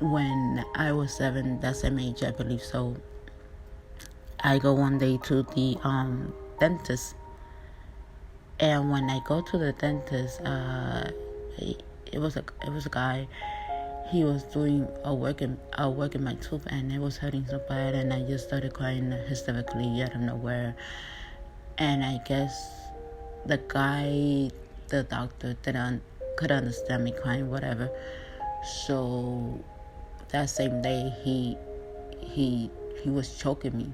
when I was 7, that same age, I believe so, I go one day to the dentist. And when I go to the dentist, it was a guy. He was doing a work in my tooth, and it was hurting so bad, and I just started crying hysterically out of nowhere. And I guess the doctor could understand me crying, whatever. So that same day, he was choking me.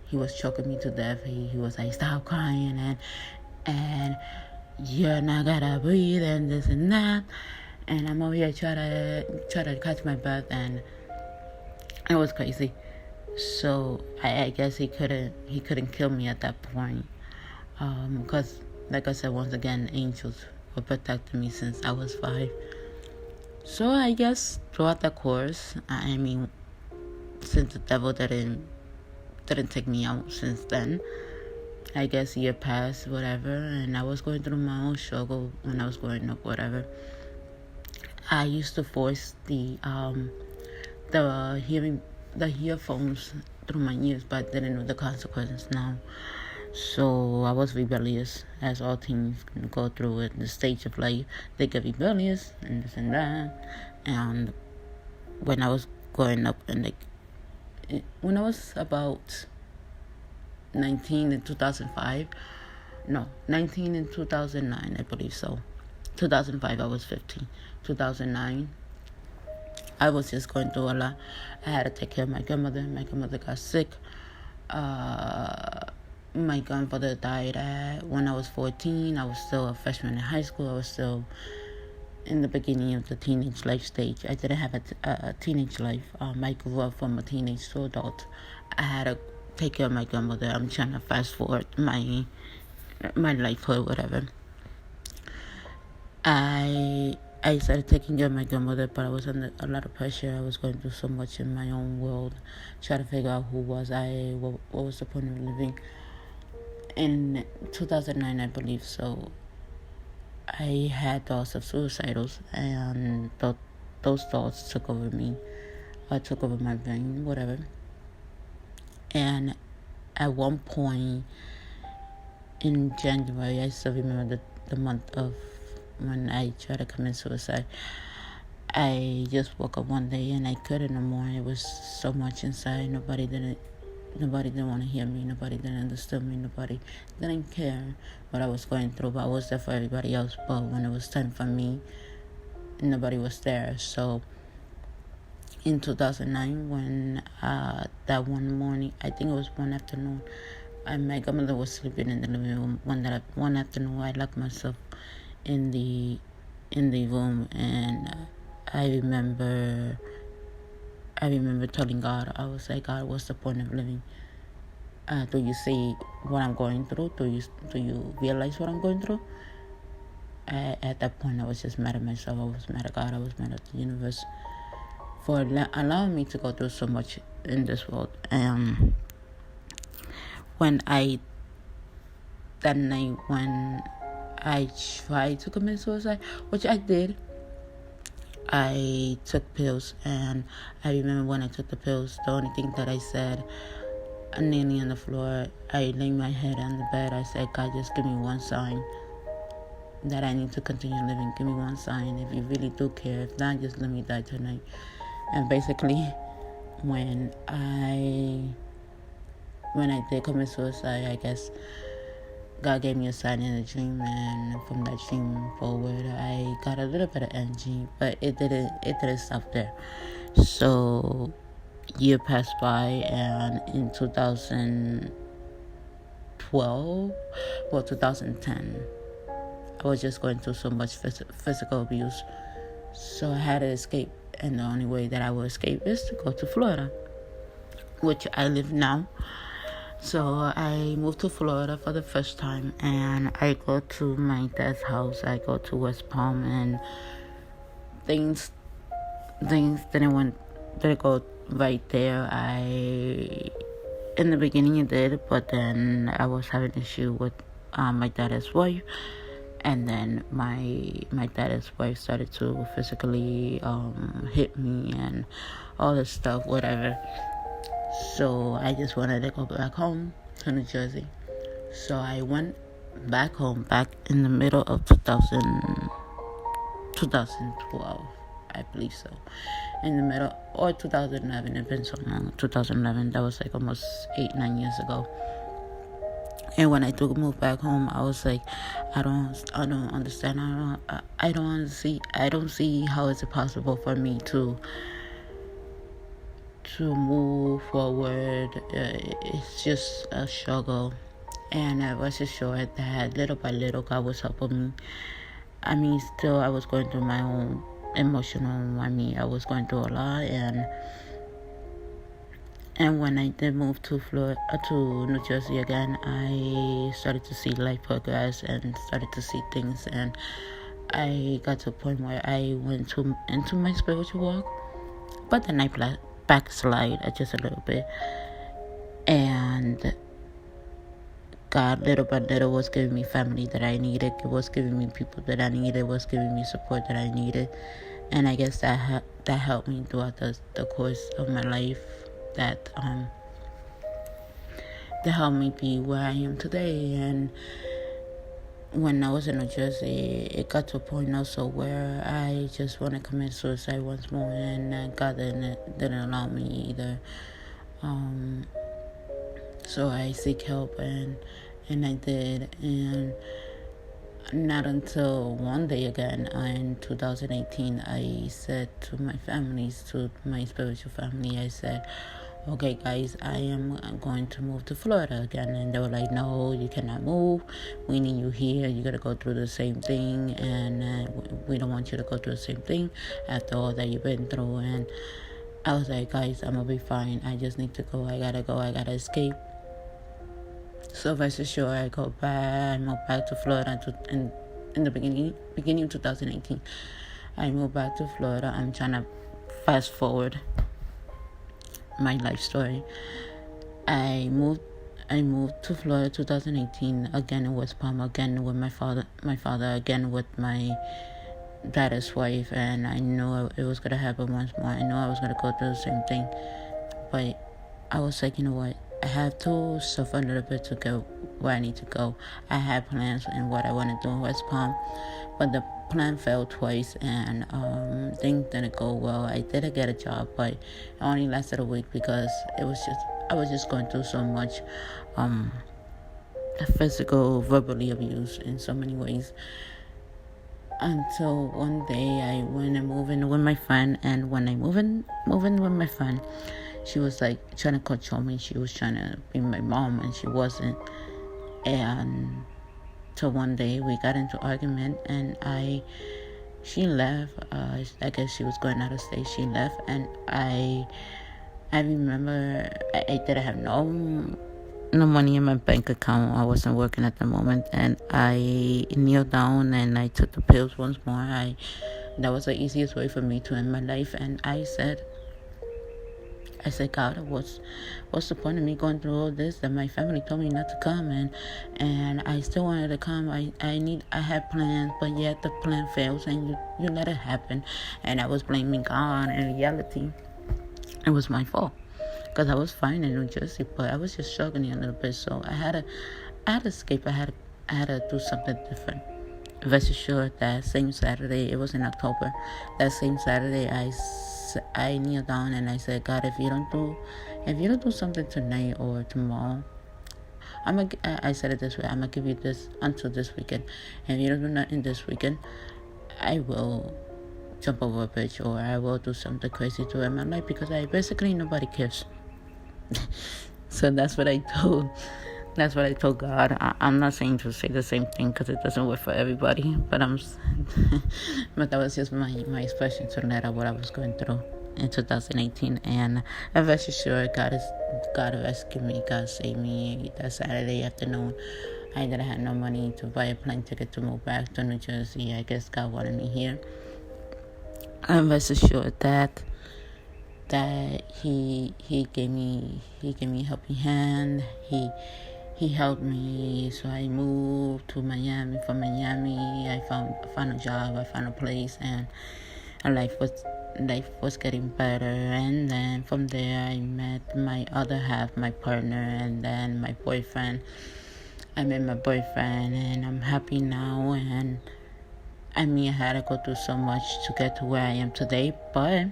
He was choking me to death. He was like, "Stop crying," and you're not gonna breathe, and this and that. And I'm over here trying to catch my breath, and it was crazy. So I guess he couldn't kill me at that point, because like I said, once again, angels were protecting me since I was 5. So I guess throughout the course, I mean, since the devil didn't take me out since then, I guess year passed, whatever, and I was going through my own struggle when I was growing up, whatever. I used to force the earphones through my ears, but I didn't know the consequences now. So I was rebellious, as all teens can go through at the stage of life. They get rebellious and this and that. And when I was growing up, and when I was about 19 in 2005, no, 19 in 2009, I believe so. 2005, I was 15. 2009, I was just going through a lot. I had to take care of my grandmother. My grandmother got sick. My grandfather died when I was 14. I was still a freshman in high school. I was still in the beginning of the teenage life stage. I didn't have a teenage life. I grew up from a teenage to adult. I had to take care of my grandmother. I'm trying to fast forward my life or whatever. I started taking care of my grandmother, but I was under a lot of pressure. I was going through so much in my own world, trying to figure out who was I, what was the point of living. In 2009, I believe so, I had thoughts of suicidals, and those thoughts took over me. Took over my brain, whatever. And at one point in January, I still remember the month of when I tried to commit suicide. I just woke up one day and I couldn't no more. It was so much inside. Nobody didn't want to hear me. Nobody didn't understand me. Nobody didn't care what I was going through. But I was there for everybody else. But when it was time for me, nobody was there. So in 2009, when that one morning, I think it was one afternoon, my grandmother was sleeping in the living room. One afternoon, I locked myself in the room, and I remember telling God, I was like, "God, what's the point of living? Do you see what I'm going through? Do you realize what I'm going through?" At that point, I was just mad at myself. I was mad at God. I was mad at the universe for allowing me to go through so much in this world. That night when I tried to commit suicide, which I did, I took pills, and I remember when I took the pills, the only thing that I said, kneeling on the floor, I laid my head on the bed, I said, "God, just give me one sign that I need to continue living. Give me one sign if you really do care. If not, just let me die tonight." And basically, when I did commit suicide, I guess God gave me a sign in a dream, and from that dream forward, I got a little bit of energy, but it didn't stop there. So year passed by, and in 2010, I was just going through so much physical abuse. So I had to escape, and the only way that I would escape is to go to Florida, which I live now. So I moved to Florida for the first time, and I go to my dad's house. I go to West Palm, and things didn't go right there. In the beginning it did, but then I was having an issue with my dad's wife, And then my dad's wife started to physically hit me and all this stuff, whatever. So I just wanted to go back home to New Jersey. So I went back home, back in the middle of 2012, I believe so. In the middle, or 2011, it's been so long. 2011, that was like almost 8-9 years ago. And when I did move back home, I was like, I don't understand. I don't see how is it possible for me to move forward. It's just a struggle. And I was assured that little by little, God was helping me. I mean, still, I was going through my own emotional. I was going through a lot, and when I did move to New Jersey again, I started to see life progress and started to see things, and I got to a point where I went into my spiritual walk, but then I backslide just a little bit, and God, little by little, was giving me family that I needed. It was giving me people that I needed. It was giving me support that I needed. And I guess that helped me throughout the course of my life. That helped me be where I am today. And when I was in New Jersey, it got to a point also where I just want to commit suicide once more. And God didn't allow me either. So I seek help, and I did, and not until one day again in 2018, I said to my spiritual family, I said, okay guys, I am going to move to Florida again. And they were like, no, you cannot move, we need you here, you gotta go through the same thing, and we don't want you to go through the same thing after all that you've been through. And I was like, guys, I'm gonna be fine, I just need to go, I gotta escape. So rest assured, I moved back to Florida in the beginning of 2018. I moved back to Florida. I'm trying to fast forward my life story. I moved to Florida 2018, again in West Palm, again with my father, again with my daughter's wife, and I knew it was going to happen once more. I knew I was going to go through the same thing, but I was like, you know what? I have to suffer a little bit to go where I need to go. I had plans and what I want to do in West Palm, but the plan failed twice, and things didn't go well. I did get a job, but it only lasted a week because I was just going through so much physical, verbally abuse in so many ways. Until one day I went and moved in with my friend, and when I moved in with my friend, she was like trying to control me. She was trying to be my mom, and she wasn't. And so one day we got into argument, and she left. I guess she was going out of state. She left, and I remember I didn't have no money in my bank account. I wasn't working at the moment, and I kneeled down and I took the pills once more. That was the easiest way for me to end my life, and I said, God, what's the point of me going through all this? That my family told me not to come, and I still wanted to come. I had plans, but yet the plan fails, and you let it happen. And I was blaming God. In reality, it was my fault, because I was fine in New Jersey, but I was just struggling a little bit. So I had to escape. I had to do something different. Rest assured, that same Saturday, it was in October. That same Saturday, I kneeled down and I said, God, if you don't do something tonight or tomorrow, I said it this way, I'm gonna give you this until this weekend. And if you don't do nothing this weekend, I will jump over a bridge, or I will do something crazy to end my life, because nobody cares. So that's what I told God. I'm not saying to say the same thing, because it doesn't work for everybody, but but that was just my expression to let out what I was going through in 2018. And I'm very sure God rescued me. God saved me. That Saturday afternoon, I didn't have no money to buy a plane ticket to move back to New Jersey. I guess God wanted me here. I'm very sure that he gave me a helping hand. he helped me. So I moved to Miami. From Miami, I found a job. I found a place, and life was getting better. And then from there, I met my other half, my partner, and then my boyfriend. I met my boyfriend, and I'm happy now. And I mean, I had to go through so much to get to where I am today, but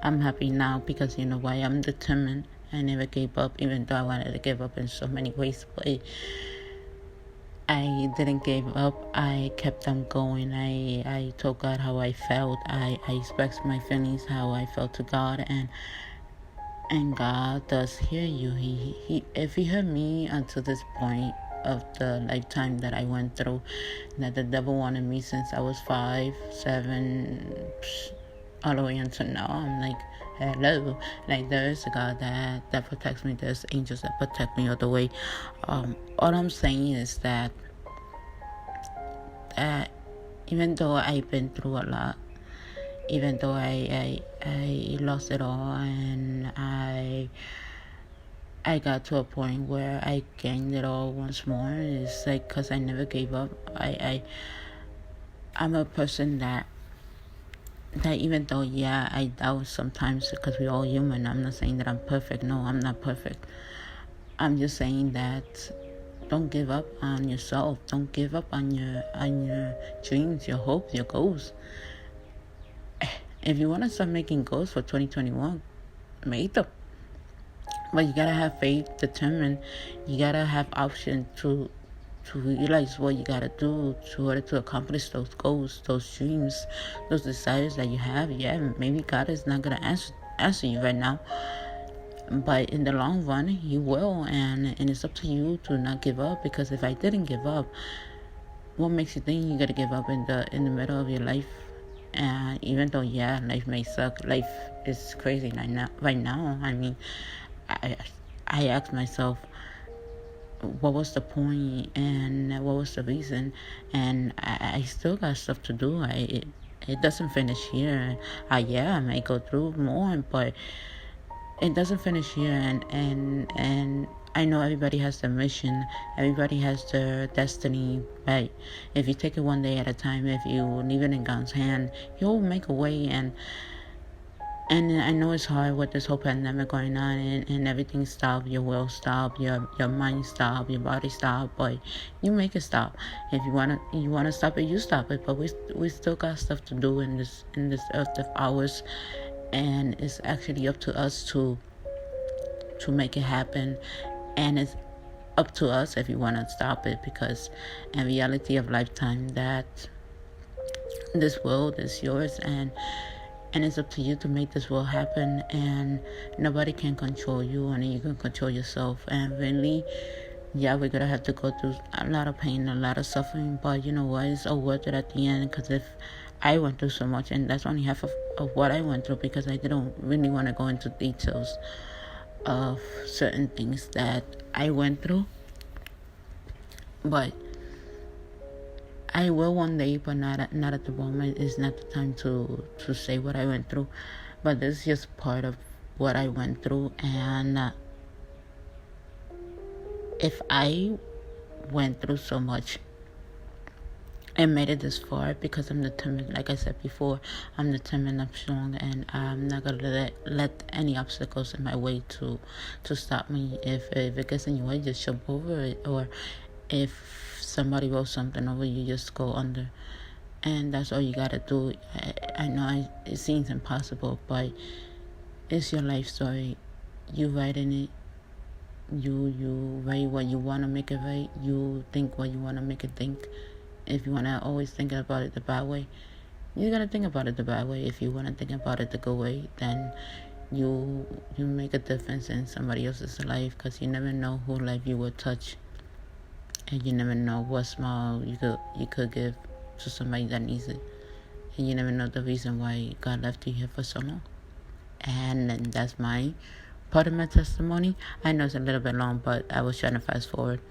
I'm happy now because you know why? I'm determined. I never gave up, even though I wanted to give up in so many ways, but I didn't give up. I kept on going. I told God how I felt. I expressed my feelings, how I felt to God, and God does hear you. He if He heard me until this point of the lifetime that I went through, that the devil wanted me since I was 5, 7, all the way until now. I'm like, hello, like there is a God that protects me. There's angels that protect me all the way. All I'm saying is that even though I've been through a lot, even though I lost it all, and I got to a point where I gained it all once more. It's like because I never gave up. I'm a person that even though I doubt sometimes, because we're all human. I'm not saying that I'm perfect. No, I'm not perfect. I'm just saying that don't give up on yourself. Don't give up on your dreams, your hopes, your goals. If you want to start making goals for 2021, make them. But you gotta have faith, determined. You gotta have option to realize what you gotta do in order to accomplish those goals, those dreams, those desires that you have. Yeah, maybe God is not gonna answer you right now, but in the long run, He will, and it's up to you to not give up. Because if I didn't give up, what makes you think you gotta give up in the middle of your life? And even though life may suck, life is crazy right now. I mean, I asked myself, what was the point and what was the reason? And I still got stuff to do. It doesn't finish here. I may go through more, but it doesn't finish here. And I know everybody has their mission. Everybody has their destiny. Right? If you take it one day at a time, if you leave it in God's hand, He'll make a way. And I know it's hard with this whole pandemic going on, and everything stopped. Your will stopped, your mind stopped, your body stopped, but you make it stop. If you wanna stop it, you stop it. But we still got stuff to do in this earth of ours, and it's actually up to us to make it happen. And it's up to us if you wanna stop it, because in reality of lifetime, that this world is yours, and it's up to you to make this world happen. And nobody can control you, only you can control yourself. And really, we're gonna have to go through a lot of pain, a lot of suffering, but you know what, it's all worth it at the end. Because if I went through so much, and that's only half of what I went through, because I didn't really want to go into details of certain things that I went through, but I will one day, but not at the moment. It's not the time to say what I went through, but this is just part of what I went through. And if I went through so much and made it this far, because I'm determined. Like I said before, I'm determined, I'm strong, and I'm not gonna let any obstacles in my way to stop me. If it gets in your way, just jump over it, or if somebody rolls something over you, just go under. And that's all you gotta do. I know it seems impossible, but it's your life story. You writing it. You write what you wanna make it right. You think what you wanna make it think. If you wanna always think about it the bad way, you're gonna think about it the bad way. If you wanna think about it the good way, then you make a difference in somebody else's life, because you never know who life you will touch. And you never know what smile you could give to somebody that needs it. And you never know the reason why God left you here for so long. And that's my part of my testimony. I know it's a little bit long, but I was trying to fast forward.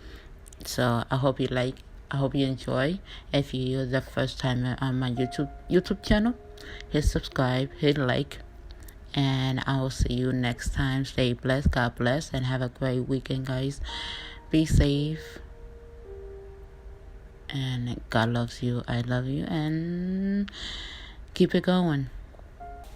So I hope you enjoy. If you're the first time on my YouTube channel, hit subscribe, hit like, And I will see you next time. Stay blessed. God bless. And have a great weekend, guys. Be safe. And God loves you. I love you. And keep it going.